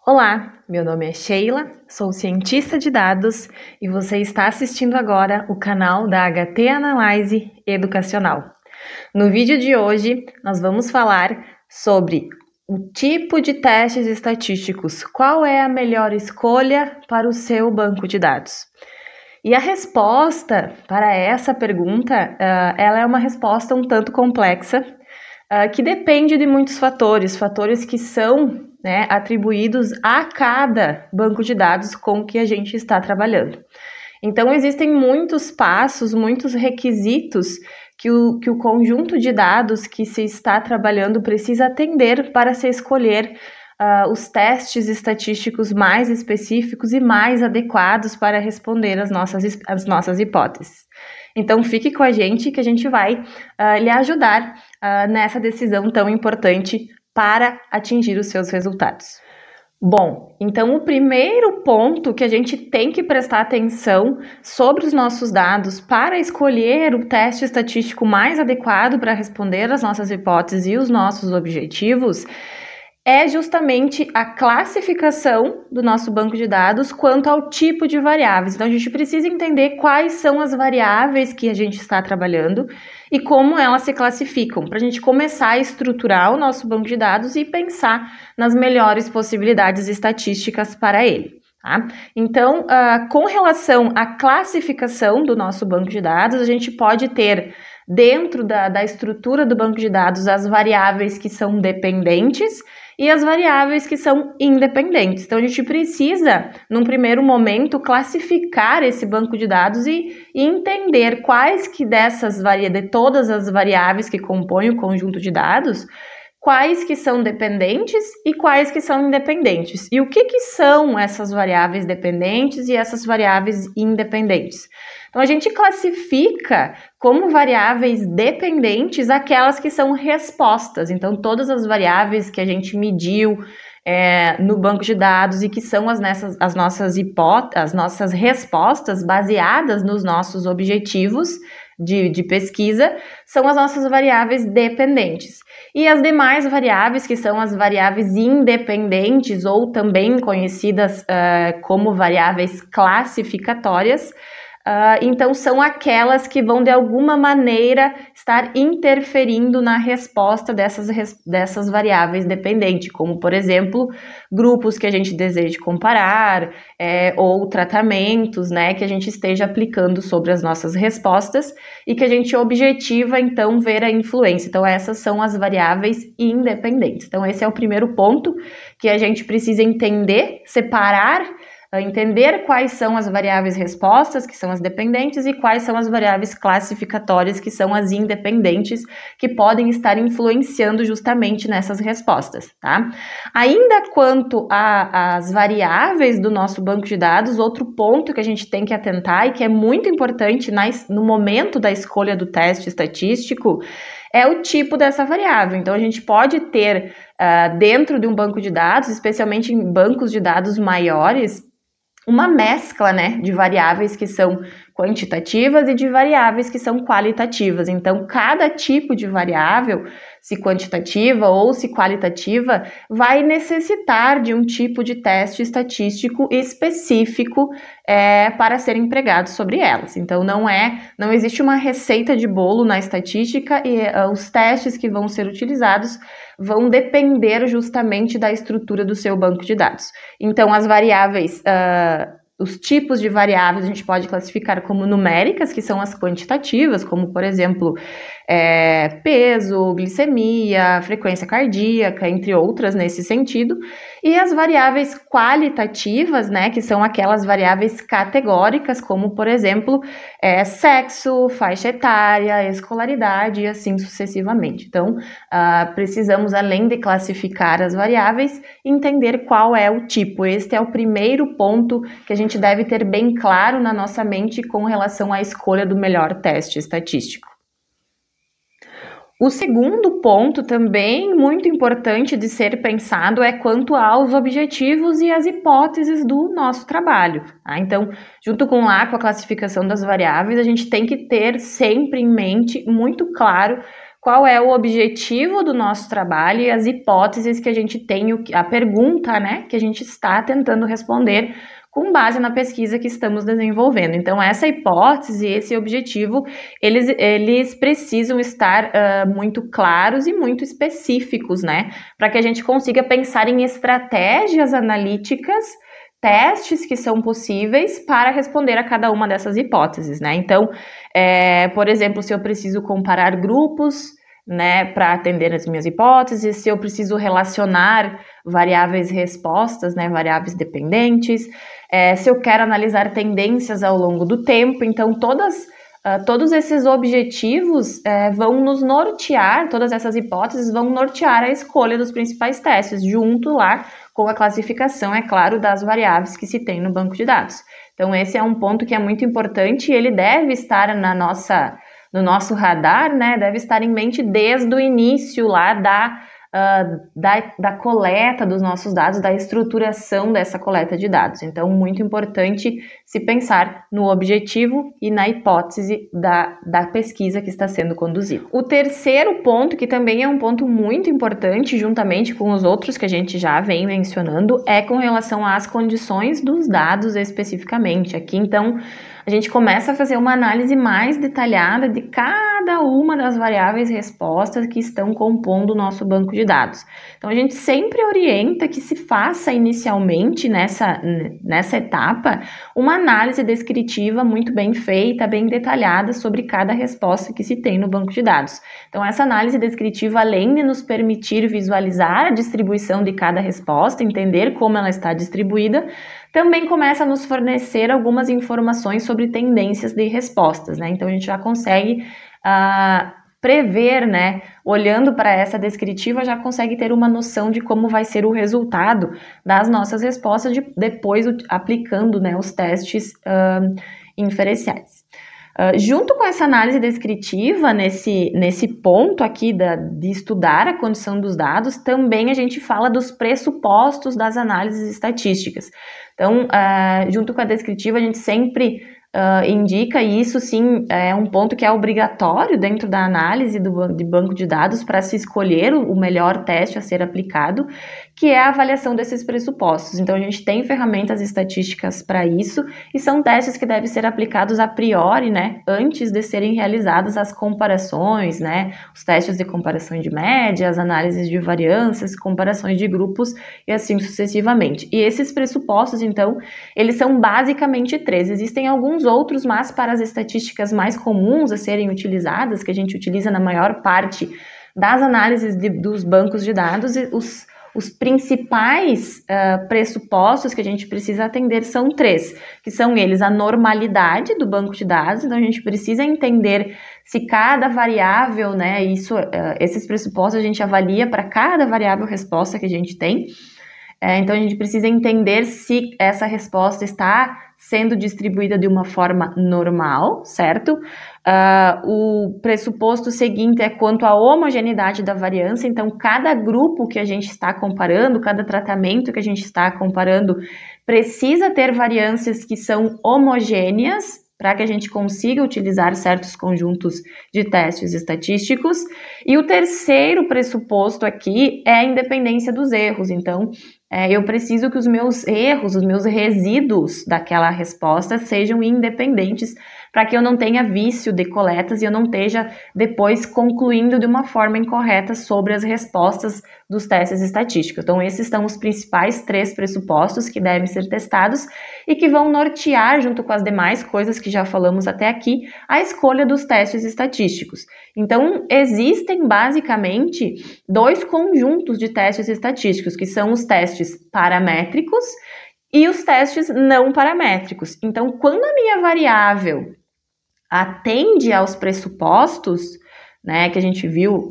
Olá, meu nome é Sheila, sou cientista de dados e você está assistindo agora o canal da HT Analyze Educacional. No vídeo de hoje, nós vamos falar sobre o tipo de testes estatísticos, qual é a melhor escolha para o seu banco de dados. E a resposta para essa pergunta, ela é uma resposta um tanto complexa, que depende de muitos fatores que são atribuídos a cada banco de dados com que a gente está trabalhando. Então, existem muitos passos, muitos requisitos que o conjunto de dados que se está trabalhando precisa atender para se escolher os testes estatísticos mais específicos e mais adequados para responder às nossas hipóteses. Então, fique com a gente que a gente vai lhe ajudar nessa decisão tão importante para atingir os seus resultados. Bom, então o primeiro ponto que a gente tem que prestar atenção sobre os nossos dados para escolher o teste estatístico mais adequado para responder às nossas hipóteses e os nossos objetivos é justamente a classificação do nosso banco de dados quanto ao tipo de variáveis. Então, a gente precisa entender quais são as variáveis que a gente está trabalhando e como elas se classificam, para a gente começar a estruturar o nosso banco de dados e pensar nas melhores possibilidades estatísticas para ele. Tá? Então, com relação à classificação do nosso banco de dados, a gente pode ter dentro da estrutura do banco de dados as variáveis que são dependentes e as variáveis que são independentes. Então, a gente precisa, num primeiro momento, classificar esse banco de dados e entender quais que de todas as variáveis que compõem o conjunto de dados, quais que são dependentes e quais que são independentes. E o que são essas variáveis dependentes e essas variáveis independentes? Então, a gente classifica como variáveis dependentes aquelas que são respostas. Então, todas as variáveis que a gente mediu no banco de dados e que são as nossas respostas baseadas nos nossos objetivos de pesquisa, são as nossas variáveis dependentes. E as demais variáveis, que são as variáveis independentes ou também conhecidas como variáveis classificatórias, então são aquelas que vão de alguma maneira estar interferindo na resposta dessas variáveis dependentes, como por exemplo, grupos que a gente deseja comparar ou tratamentos que a gente esteja aplicando sobre as nossas respostas e que a gente objetiva então ver a influência. Então essas são as variáveis independentes. Então esse é o primeiro ponto que a gente precisa entender, separar, entender quais são as variáveis respostas, que são as dependentes, e quais são as variáveis classificatórias, que são as independentes, que podem estar influenciando justamente nessas respostas, tá? Ainda quanto às variáveis do nosso banco de dados, outro ponto que a gente tem que atentar e que é muito importante no momento da escolha do teste estatístico é o tipo dessa variável. Então, a gente pode ter dentro de um banco de dados, especialmente em bancos de dados maiores, uma mescla de variáveis que são quantitativas e de variáveis que são qualitativas. Então, cada tipo de variável, se quantitativa ou se qualitativa, vai necessitar de um tipo de teste estatístico específico para ser empregado sobre elas. Então, não existe uma receita de bolo na estatística e os testes que vão ser utilizados vão depender justamente da estrutura do seu banco de dados. Então, as variáveis, os tipos de variáveis a gente pode classificar como numéricas, que são as quantitativas, como, por exemplo, peso, glicemia, frequência cardíaca, entre outras nesse sentido, e as variáveis qualitativas, que são aquelas variáveis categóricas, como, por exemplo, sexo, faixa etária, escolaridade e assim sucessivamente. Então, precisamos, além de classificar as variáveis, entender qual é o tipo. Este é o primeiro ponto que a gente deve ter bem claro na nossa mente com relação à escolha do melhor teste estatístico. O segundo ponto, também muito importante de ser pensado, é quanto aos objetivos e as hipóteses do nosso trabalho. Tá? Então, junto com a classificação das variáveis, a gente tem que ter sempre em mente, muito claro, qual é o objetivo do nosso trabalho e as hipóteses que a gente tem, a pergunta, né, que a gente está tentando responder com base na pesquisa que estamos desenvolvendo. Então, essa hipótese, esse objetivo, eles precisam estar muito claros e muito específicos, né, para que a gente consiga pensar em estratégias analíticas, testes que são possíveis para responder a cada uma dessas hipóteses, né? Então, por exemplo, se eu preciso comparar grupos, né, para atender as minhas hipóteses, se eu preciso relacionar variáveis respostas, né, variáveis dependentes, se eu quero analisar tendências ao longo do tempo, então todos esses objetivos vão nos nortear, todas essas hipóteses vão nortear a escolha dos principais testes, junto lá com a classificação, é claro, das variáveis que se tem no banco de dados. Então, esse é um ponto que é muito importante e ele deve estar no nosso radar, né? Deve estar em mente desde o início lá da coleta dos nossos dados, da estruturação dessa coleta de dados. Então, muito importante se pensar no objetivo e na hipótese da pesquisa que está sendo conduzida. O terceiro ponto, que também é um ponto muito importante, juntamente com os outros que a gente já vem mencionando, é com relação às condições dos dados especificamente. Aqui, então, a gente começa a fazer uma análise mais detalhada de cada uma das variáveis respostas que estão compondo o nosso banco de dados. Então, a gente sempre orienta que se faça inicialmente nessa etapa uma análise descritiva muito bem feita, bem detalhada sobre cada resposta que se tem no banco de dados. Então, essa análise descritiva, além de nos permitir visualizar a distribuição de cada resposta, entender como ela está distribuída, também começa a nos fornecer algumas informações sobre tendências de respostas, né? Então, a gente já consegue prever, né? Olhando para essa descritiva, já consegue ter uma noção de como vai ser o resultado das nossas respostas depois aplicando, né, os testes inferenciais. Junto com essa análise descritiva, nesse ponto aqui de estudar a condição dos dados, também a gente fala dos pressupostos das análises estatísticas. Então, junto com a descritiva, a gente sempre indica, e isso sim é um ponto que é obrigatório dentro da análise de banco de dados para se escolher o melhor teste a ser aplicado, que é a avaliação desses pressupostos. Então, a gente tem ferramentas estatísticas para isso, e são testes que devem ser aplicados a priori, né, antes de serem realizadas as comparações, né, os testes de comparação de média, as análises de variâncias, comparações de grupos e assim sucessivamente. E esses pressupostos, então, eles são basicamente 3. Existem alguns outros, mas para as estatísticas mais comuns a serem utilizadas, que a gente utiliza na maior parte das análises dos bancos de dados, os principais pressupostos que a gente precisa atender são 3, que são eles: a normalidade do banco de dados. Então, a gente precisa entender se cada variável, né, esses pressupostos a gente avalia para cada variável resposta que a gente tem. Então, a gente precisa entender se essa resposta está sendo distribuída de uma forma normal, certo? O pressuposto seguinte é quanto à homogeneidade da variância. Então, cada grupo que a gente está comparando, cada tratamento que a gente está comparando, precisa ter variâncias que são homogêneas para que a gente consiga utilizar certos conjuntos de testes estatísticos. E o terceiro pressuposto aqui é a independência dos erros. Então, eu preciso que os meus erros, os meus resíduos daquela resposta sejam independentes, para que eu não tenha vício de coletas e eu não esteja depois concluindo de uma forma incorreta sobre as respostas dos testes estatísticos. Então, esses são os principais 3 pressupostos que devem ser testados e que vão nortear, junto com as demais coisas que já falamos até aqui, a escolha dos testes estatísticos. Então, existem basicamente 2 conjuntos de testes estatísticos, que são os testes paramétricos e os testes não paramétricos. Então, quando a minha variável atende aos pressupostos, né, que a gente viu,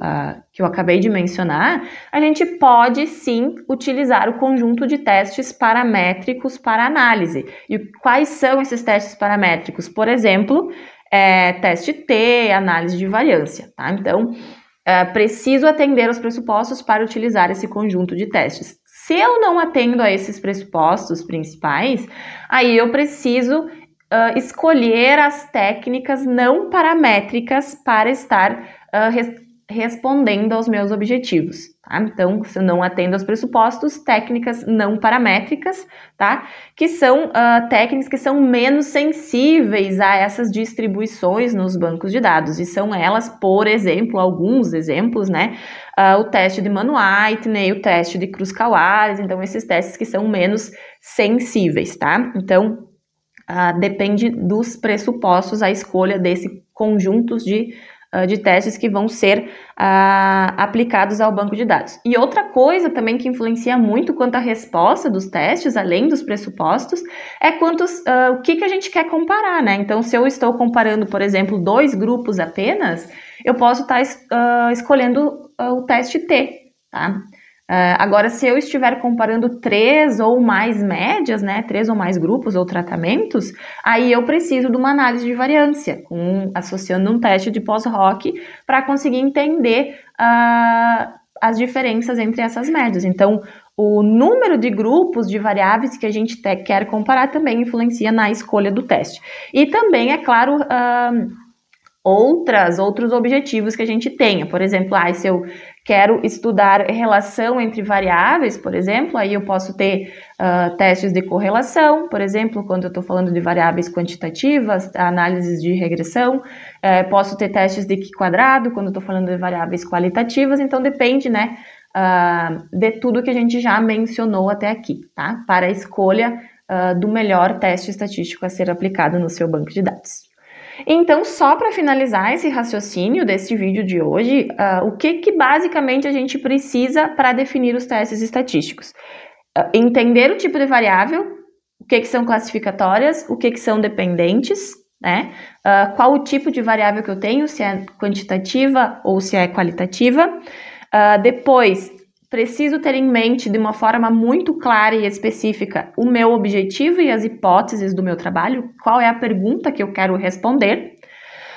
que eu acabei de mencionar, a gente pode sim utilizar o conjunto de testes paramétricos para análise. E quais são esses testes paramétricos? Por exemplo, teste T, análise de variância, tá? Então, preciso atender aos pressupostos para utilizar esse conjunto de testes. Se eu não atendo a esses pressupostos principais, aí eu preciso escolher as técnicas não paramétricas para estar respondendo aos meus objetivos, tá? Então, se eu não atendo aos pressupostos, técnicas não paramétricas, tá? Que são técnicas que são menos sensíveis a essas distribuições nos bancos de dados, e são elas, por exemplo, alguns exemplos, né? O teste de Mann-Whitney, o teste de Kruskal-Wallis, então esses testes que são menos sensíveis, tá? Então, depende dos pressupostos a escolha desse conjunto de testes que vão ser aplicados ao banco de dados. E outra coisa também que influencia muito quanto à resposta dos testes, além dos pressupostos, é o que a gente quer comparar, né? Então, se eu estou comparando, por exemplo, 2 grupos apenas, eu posso estar escolhendo o teste T, tá? Agora, se eu estiver comparando 3 ou mais médias, né, 3 ou mais grupos ou tratamentos, aí eu preciso de uma análise de variância, associando um teste de pós-hoc para conseguir entender as diferenças entre essas médias. Então, o número de grupos de variáveis que a gente quer comparar também influencia na escolha do teste. E também, é claro, outros objetivos que a gente tenha. Por exemplo, se eu quero estudar relação entre variáveis, por exemplo, aí eu posso ter testes de correlação, por exemplo, quando eu estou falando de variáveis quantitativas, análises de regressão, posso ter testes de Q², quando eu estou falando de variáveis qualitativas, então depende, né, de tudo que a gente já mencionou até aqui, tá? Para a escolha do melhor teste estatístico a ser aplicado no seu banco de dados. Então, só para finalizar esse raciocínio desse vídeo de hoje, o que basicamente a gente precisa para definir os testes estatísticos? Entender o tipo de variável, o que são classificatórias, o que são dependentes, né? Qual o tipo de variável que eu tenho, se é quantitativa ou se é qualitativa. Depois, preciso ter em mente de uma forma muito clara e específica o meu objetivo e as hipóteses do meu trabalho, qual é a pergunta que eu quero responder.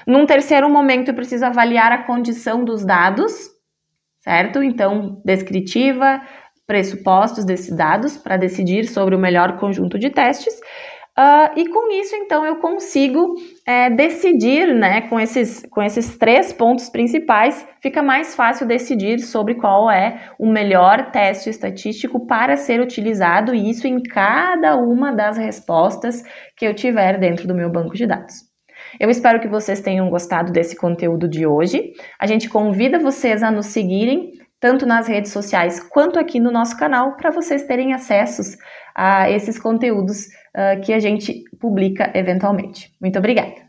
Num terceiro momento, eu preciso avaliar a condição dos dados, certo? Então, descritiva, pressupostos desses dados para decidir sobre o melhor conjunto de testes. E com isso, então, eu consigo decidir, né, com esses 3 pontos principais, fica mais fácil decidir sobre qual é o melhor teste estatístico para ser utilizado, e isso em cada uma das respostas que eu tiver dentro do meu banco de dados. Eu espero que vocês tenham gostado desse conteúdo de hoje. A gente convida vocês a nos seguirem, tanto nas redes sociais quanto aqui no nosso canal, para vocês terem acessos a esses conteúdos que a gente publica eventualmente. Muito obrigada!